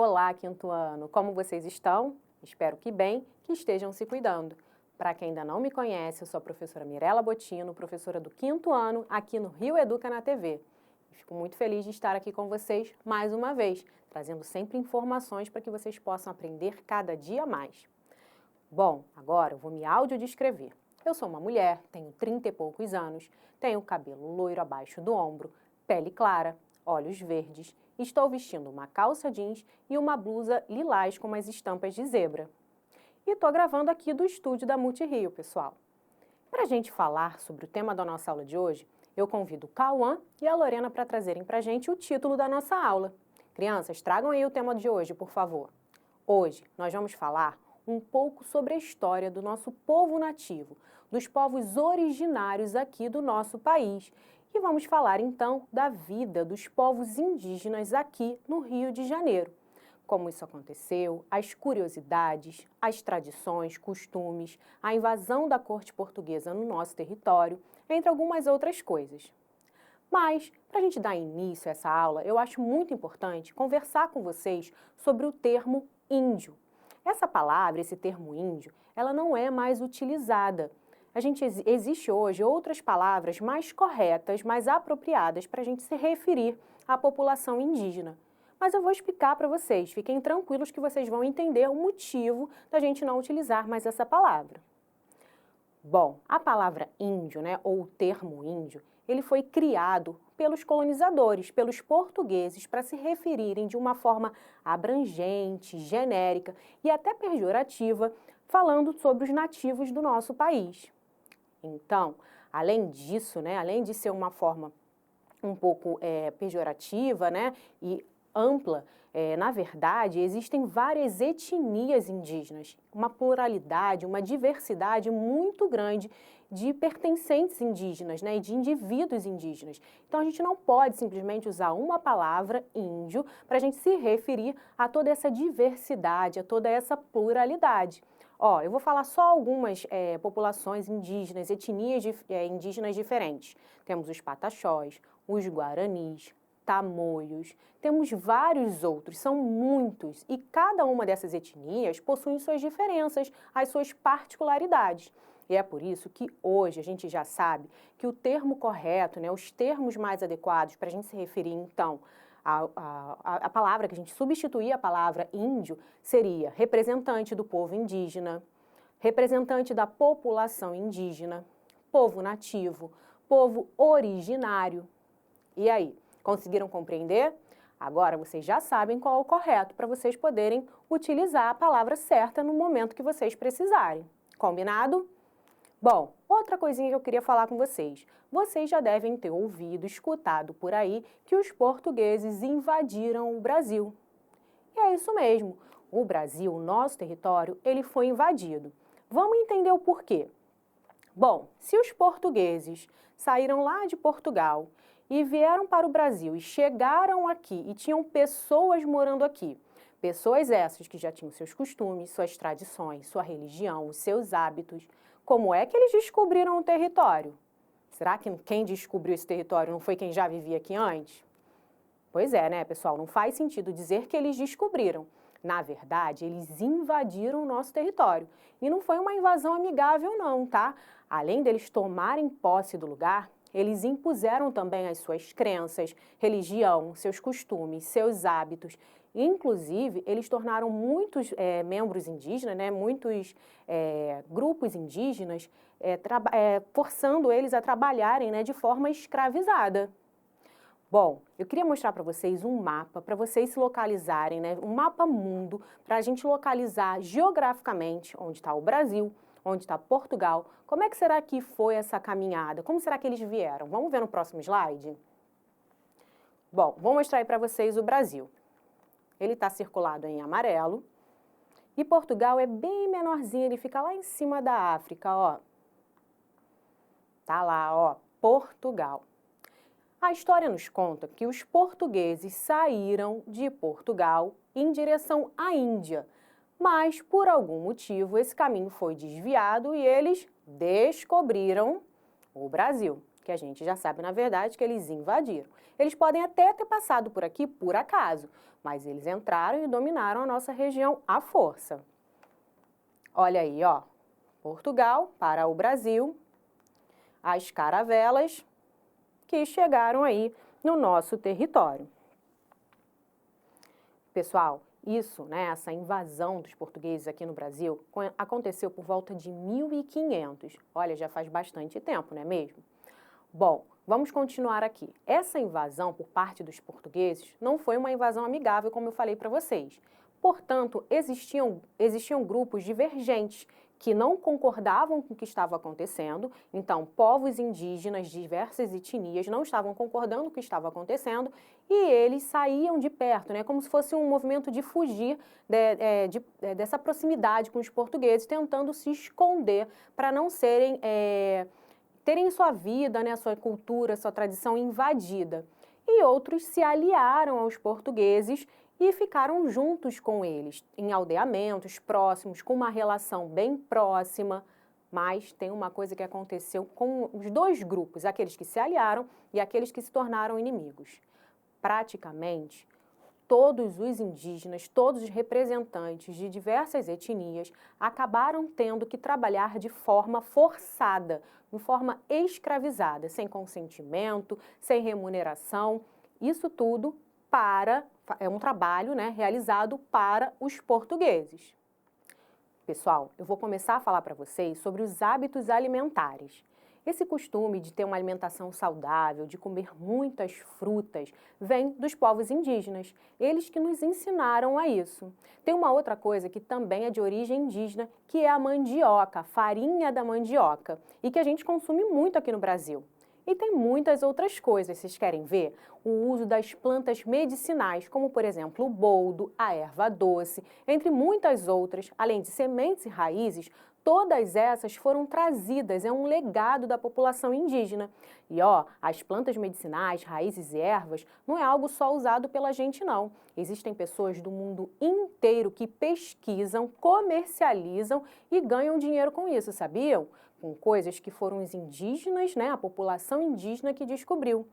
Olá, quinto ano! Como vocês estão? Espero que bem, que estejam se cuidando. Para quem ainda não me conhece, eu sou a professora Mirela Botino, professora do quinto ano aqui no Rio Educa na TV. Fico muito feliz de estar aqui com vocês mais uma vez, trazendo sempre informações para que vocês possam aprender cada dia mais. Bom, agora eu vou me audiodescrever. Eu sou uma mulher, tenho 30 e poucos anos, tenho cabelo loiro abaixo do ombro, pele clara, olhos verdes, estou vestindo uma calça jeans e uma blusa lilás com umas estampas de zebra. E estou gravando aqui do estúdio da Multirio, pessoal. Para a gente falar sobre o tema da nossa aula de hoje, eu convido o Cauã e a Lorena para trazerem para a gente o título da nossa aula. Crianças, tragam aí o tema de hoje, por favor. Hoje nós vamos falar um pouco sobre a história do nosso povo nativo, dos povos originários aqui do nosso país. E vamos falar então da vida dos povos indígenas aqui no Rio de Janeiro. Como isso aconteceu, as curiosidades, as tradições, costumes, a invasão da corte portuguesa no nosso território, entre algumas outras coisas. Mas, para a gente dar início a essa aula, eu acho muito importante conversar com vocês sobre o termo índio. Essa palavra, esse termo índio, ela não é mais utilizada. Existe hoje outras palavras mais corretas, mais apropriadas para a gente se referir à população indígena. Mas eu vou explicar para vocês, fiquem tranquilos que vocês vão entender o motivo da gente não utilizar mais essa palavra. Bom, a palavra índio, ou o termo índio, ele foi criado pelos colonizadores, pelos portugueses, para se referirem de uma forma abrangente, genérica e até pejorativa, falando sobre os nativos do nosso país. Então, além disso, além de ser uma forma um pouco pejorativa, e ampla, na verdade, existem várias etnias indígenas, uma pluralidade, uma diversidade muito grande de pertencentes indígenas, e de indivíduos indígenas. Então, a gente não pode simplesmente usar uma palavra, índio, para a gente se referir a toda essa diversidade, a toda essa pluralidade. Eu vou falar só algumas populações indígenas, etnias indígenas diferentes. Temos os pataxós, os guaranis, tamoios, temos vários outros, são muitos, e cada uma dessas etnias possui suas diferenças, as suas particularidades. E é por isso que hoje a gente já sabe que o termo correto, os termos mais adequados para a gente se referir, então, a palavra que a gente substituir a palavra índio seria representante do povo indígena, representante da população indígena, povo nativo, povo originário. E aí? Conseguiram compreender? Agora vocês já sabem qual é o correto para vocês poderem utilizar a palavra certa no momento que vocês precisarem. Combinado? Bom, outra coisinha que eu queria falar com vocês. Vocês já devem ter ouvido, escutado por aí que os portugueses invadiram o Brasil. E é isso mesmo. O Brasil, o nosso território, ele foi invadido. Vamos entender o porquê. Bom, se os portugueses saíram lá de Portugal e vieram para o Brasil e chegaram aqui e tinham pessoas morando aqui, pessoas essas que já tinham seus costumes, suas tradições, sua religião, os seus hábitos, como é que eles descobriram o território? Será que quem descobriu esse território não foi quem já vivia aqui antes? Pois é, pessoal? Não faz sentido dizer que eles descobriram. Na verdade, eles invadiram o nosso território. E não foi uma invasão amigável não, tá? Além deles tomarem posse do lugar, eles impuseram também as suas crenças, religião, seus costumes, seus hábitos. Inclusive, eles tornaram muitos membros indígenas, muitos grupos indígenas, forçando eles a trabalharem de forma escravizada. Bom, eu queria mostrar para vocês um mapa, para vocês se localizarem, um mapa mundo, para a gente localizar geograficamente onde está o Brasil, onde está Portugal. Como é que será que foi essa caminhada? Como será que eles vieram? Vamos ver no próximo slide? Bom, vou mostrar aí para vocês o Brasil. Ele está circulado em amarelo. E Portugal é bem menorzinho, ele fica lá em cima da África, ó. Tá lá, ó, Portugal. A história nos conta que os portugueses saíram de Portugal em direção à Índia, mas por algum motivo esse caminho foi desviado e eles descobriram o Brasil. porque a gente já sabe, na verdade, que eles invadiram. Eles podem até ter passado por aqui por acaso, mas eles entraram e dominaram a nossa região à força. Olha aí, ó, Portugal para o Brasil, as caravelas que chegaram aí no nosso território. Pessoal, isso, né, essa invasão dos portugueses aqui no Brasil aconteceu por volta de 1500. Olha, já faz bastante tempo, não é mesmo? Bom, vamos continuar aqui. Essa invasão por parte dos portugueses não foi uma invasão amigável, como eu falei para vocês. Portanto, existiam grupos divergentes que não concordavam com o que estava acontecendo. Então, povos indígenas de diversas etnias não estavam concordando com o que estava acontecendo e eles saíam de perto, né, como se fosse um movimento de fugir dessa proximidade com os portugueses, tentando se esconder para não terem sua vida, né, sua cultura, sua tradição invadida. E outros se aliaram aos portugueses e ficaram juntos com eles, em aldeamentos próximos, com uma relação bem próxima. Mas tem uma coisa que aconteceu com os dois grupos, aqueles que se aliaram e aqueles que se tornaram inimigos. Praticamente, todos os indígenas, todos os representantes de diversas etnias acabaram tendo que trabalhar de forma forçada, de forma escravizada, sem consentimento, sem remuneração. Isso tudo é um trabalho, né, realizado para os portugueses. Pessoal, eu vou começar a falar para vocês sobre os hábitos alimentares. Esse costume de ter uma alimentação saudável, de comer muitas frutas, vem dos povos indígenas. Eles que nos ensinaram a isso. Tem uma outra coisa que também é de origem indígena, que é a mandioca, a farinha da mandioca, e que a gente consome muito aqui no Brasil. E tem muitas outras coisas, vocês querem ver? O uso das plantas medicinais, como por exemplo o boldo, a erva doce, entre muitas outras, além de sementes e raízes, todas essas foram trazidas, é um legado da população indígena. E ó, as plantas medicinais, raízes e ervas, não é algo só usado pela gente não. Existem pessoas do mundo inteiro que pesquisam, comercializam e ganham dinheiro com isso, sabiam? Com coisas que foram os indígenas, né, a população indígena que descobriu.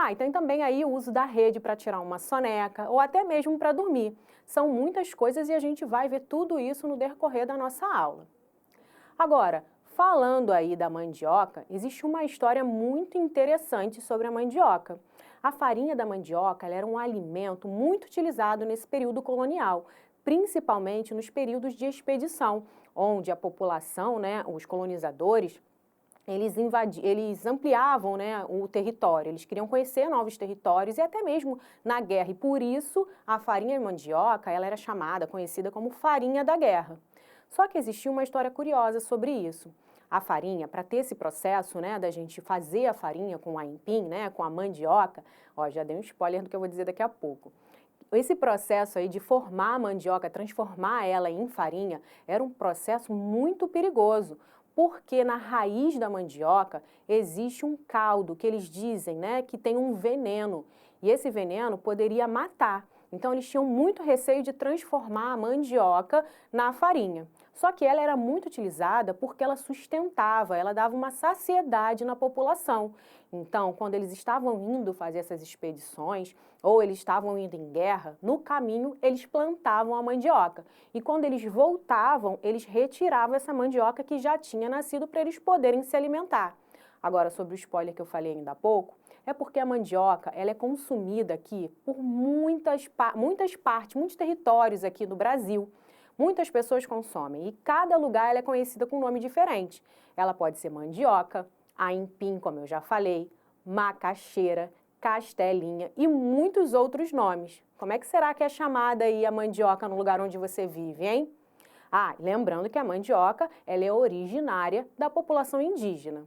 E tem também aí o uso da rede para tirar uma soneca ou até mesmo para dormir. São muitas coisas e a gente vai ver tudo isso no decorrer da nossa aula. Agora, falando aí da mandioca, existe uma história muito interessante sobre a mandioca. A farinha da mandioca ela era um alimento muito utilizado nesse período colonial, principalmente nos períodos de expedição, onde a população, né, os colonizadores, eles ampliavam, né, o território, eles queriam conhecer novos territórios e até mesmo na guerra. E por isso a farinha de mandioca ela era conhecida como farinha da guerra. Só que existia uma história curiosa sobre isso. A farinha, para ter esse processo, né, da gente fazer a farinha com o aipim, né, com a mandioca, ó, já dei um spoiler do que eu vou dizer daqui a pouco. Esse processo aí de formar a mandioca, transformar ela em farinha, era um processo muito perigoso, porque na raiz da mandioca existe um caldo que eles dizem, né, que tem um veneno, e esse veneno poderia matar. Então, eles tinham muito receio de transformar a mandioca na farinha. Só que ela era muito utilizada porque ela sustentava, ela dava uma saciedade na população. Então, quando eles estavam indo fazer essas expedições, ou eles estavam indo em guerra, no caminho eles plantavam a mandioca. E quando eles voltavam, eles retiravam essa mandioca que já tinha nascido para eles poderem se alimentar. Agora, sobre o spoiler que eu falei ainda há pouco, é porque a mandioca ela é consumida aqui por muitas partes, muitos territórios aqui no Brasil. Muitas pessoas consomem e cada lugar ela é conhecida com um nome diferente. Ela pode ser mandioca, aipim, como eu já falei, macaxeira, castelinha e muitos outros nomes. Como é que será que é chamada aí a mandioca no lugar onde você vive, hein? Lembrando que a mandioca ela é originária da população indígena.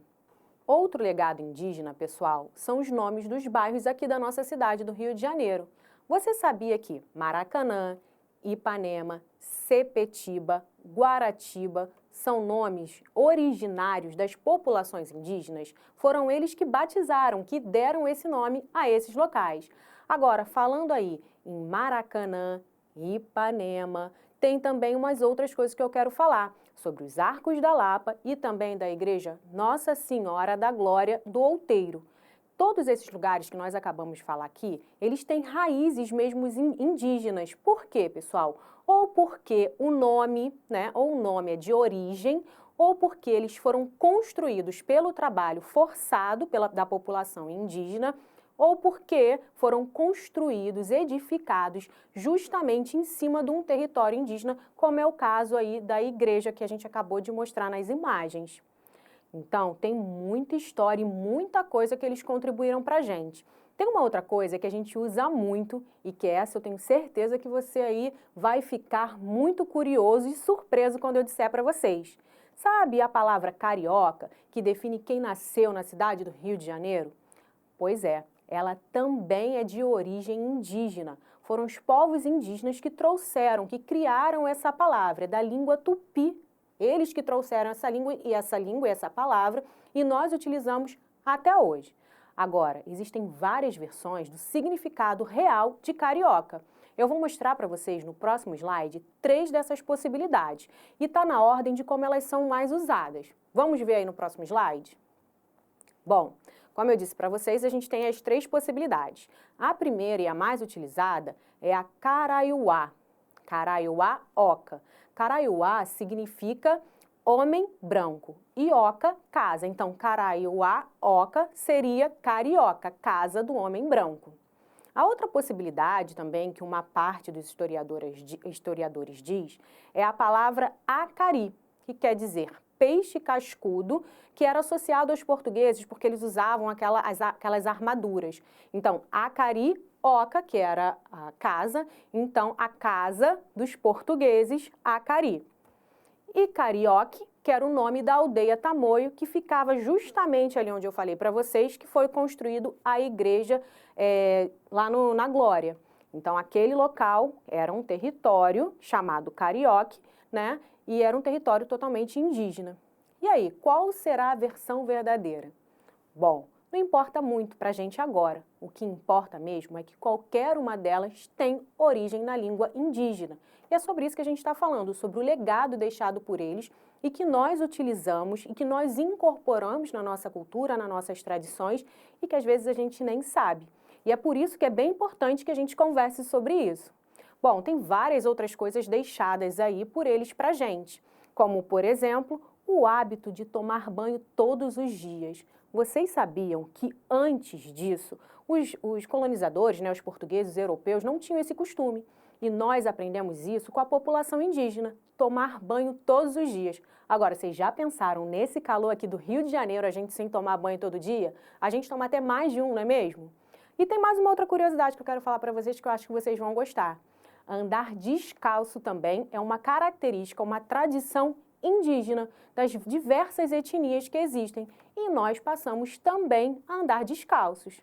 Outro legado indígena, pessoal, são os nomes dos bairros aqui da nossa cidade do Rio de Janeiro. Você sabia que Maracanã, Ipanema, Sepetiba, Guaratiba são nomes originários das populações indígenas? Foram eles que batizaram, que deram esse nome a esses locais. Agora, falando aí em Maracanã, Ipanema. Tem também umas outras coisas que eu quero falar, sobre os Arcos da Lapa e também da Igreja Nossa Senhora da Glória do Outeiro. Todos esses lugares que nós acabamos de falar aqui, eles têm raízes mesmo indígenas. Por quê, pessoal? Ou porque o nome, né, ou o nome é de origem, ou porque eles foram construídos pelo trabalho forçado da população indígena, ou porque foram construídos, edificados justamente em cima de um território indígena, como é o caso aí da igreja que a gente acabou de mostrar nas imagens. Então, tem muita história e muita coisa que eles contribuíram para a gente. Tem uma outra coisa que a gente usa muito e que essa eu tenho certeza que você aí vai ficar muito curioso e surpreso quando eu disser para vocês. Sabe a palavra carioca, que define quem nasceu na cidade do Rio de Janeiro? Pois é, ela também é de origem indígena. Foram os povos indígenas que trouxeram, que criaram essa palavra, da língua tupi. Eles que trouxeram essa língua e essa palavra, e nós utilizamos até hoje. Agora, existem várias versões do significado real de carioca. Eu vou mostrar para vocês no próximo slide 3 dessas possibilidades, e está na ordem de como elas são mais usadas. Vamos ver aí no próximo slide? Bom, como eu disse para vocês, a gente tem as 3 possibilidades. A primeira e a mais utilizada é a caraiuá, caraiuá-oca. Caraiuá significa homem branco e oca, casa. Então, caraiuá-oca seria carioca, casa do homem branco. A outra possibilidade também, que uma parte dos historiadores diz, é a palavra acari, que quer dizer peixe cascudo, que era associado aos portugueses porque eles usavam aquelas armaduras. Então, acari, oca, que era a casa, então a casa dos portugueses, Acari. E Carioque, que era o nome da aldeia Tamoio, que ficava justamente ali onde eu falei para vocês, que foi construído a igreja lá na Glória. Então, aquele local era um território chamado Carioque, né? E era um território totalmente indígena. E aí, qual será a versão verdadeira? Bom, não importa muito para a gente agora. O que importa mesmo é que qualquer uma delas tem origem na língua indígena. E é sobre isso que a gente está falando, sobre o legado deixado por eles e que nós utilizamos e que nós incorporamos na nossa cultura, nas nossas tradições e que às vezes a gente nem sabe. E é por isso que é bem importante que a gente converse sobre isso. Bom, tem várias outras coisas deixadas aí por eles para a gente, como, por exemplo, o hábito de tomar banho todos os dias. Vocês sabiam que antes disso, os colonizadores, né, os portugueses, os europeus, não tinham esse costume. E nós aprendemos isso com a população indígena, tomar banho todos os dias. Agora, vocês já pensaram nesse calor aqui do Rio de Janeiro, a gente sem tomar banho todo dia? A gente toma até mais de um, não é mesmo? E tem mais uma outra curiosidade que eu quero falar para vocês que eu acho que vocês vão gostar. Andar descalço também é uma característica, uma tradição indígena das diversas etnias que existem e nós passamos também a andar descalços.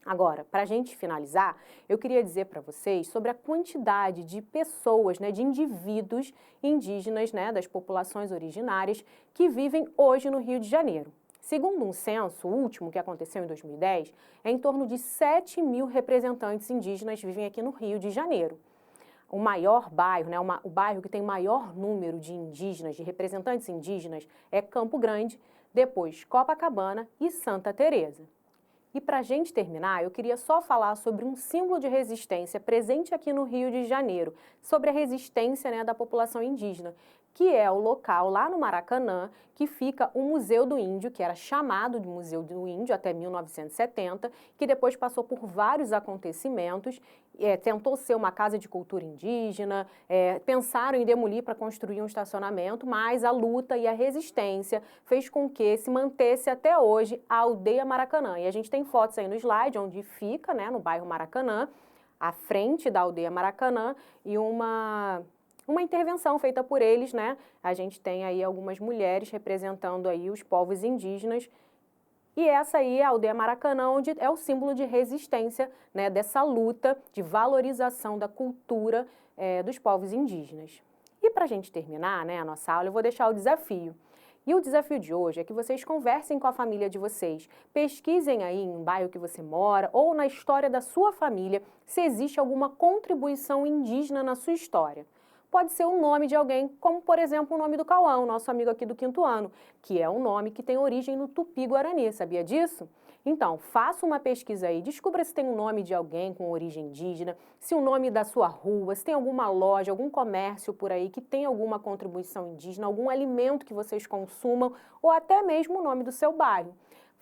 Agora, para a gente finalizar, eu queria dizer para vocês sobre a quantidade de pessoas, né, de indivíduos indígenas, né, das populações originárias que vivem hoje no Rio de Janeiro. Segundo um censo último que aconteceu em 2010, em torno de 7.000 representantes indígenas vivem aqui no Rio de Janeiro. O maior bairro, né, o bairro que tem maior número de indígenas, de representantes indígenas, é Campo Grande, depois Copacabana e Santa Teresa. E para a gente terminar, eu queria só falar sobre um símbolo de resistência presente aqui no Rio de Janeiro, sobre a resistência, né, da população indígena, que é o local lá no Maracanã, que fica o Museu do Índio, que era chamado de Museu do Índio até 1970, que depois passou por vários acontecimentos, tentou ser uma casa de cultura indígena, pensaram em demolir para construir um estacionamento, mas a luta e a resistência fez com que se mantesse até hoje a aldeia Maracanã. E a gente tem fotos aí no slide, onde fica, né, no bairro Maracanã, à frente da aldeia Maracanã, e uma intervenção feita por eles, né? A gente tem aí algumas mulheres representando aí os povos indígenas. E essa aí é a aldeia Maracanã, onde é o símbolo de resistência, né, dessa luta de valorização da cultura dos povos indígenas. E para a gente terminar, né, a nossa aula, eu vou deixar o desafio. E o desafio de hoje é que vocês conversem com a família de vocês, pesquisem aí em um bairro que você mora ou na história da sua família se existe alguma contribuição indígena na sua história. Pode ser o nome de alguém, como por exemplo o nome do Cauã, o nosso amigo aqui do 5º ano, que é um nome que tem origem no Tupi-Guarani, sabia disso? Então, faça uma pesquisa aí, descubra se tem um nome de alguém com origem indígena, se o nome da sua rua, se tem alguma loja, algum comércio por aí que tem alguma contribuição indígena, algum alimento que vocês consumam ou até mesmo o nome do seu bairro.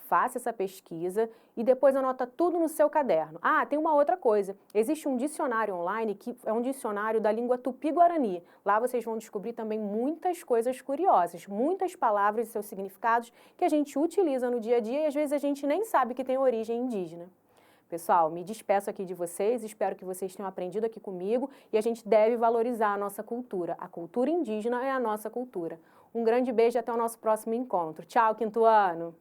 Faça essa pesquisa e depois anota tudo no seu caderno. Ah, tem uma outra coisa. Existe um dicionário online que é um dicionário da língua Tupi-Guarani. Lá vocês vão descobrir também muitas coisas curiosas, muitas palavras e seus significados que a gente utiliza no dia a dia e às vezes a gente nem sabe que tem origem indígena. Pessoal, me despeço aqui de vocês, espero que vocês tenham aprendido aqui comigo e a gente deve valorizar a nossa cultura. A cultura indígena é a nossa cultura. Um grande beijo e até o nosso próximo encontro. Tchau, 5º ano!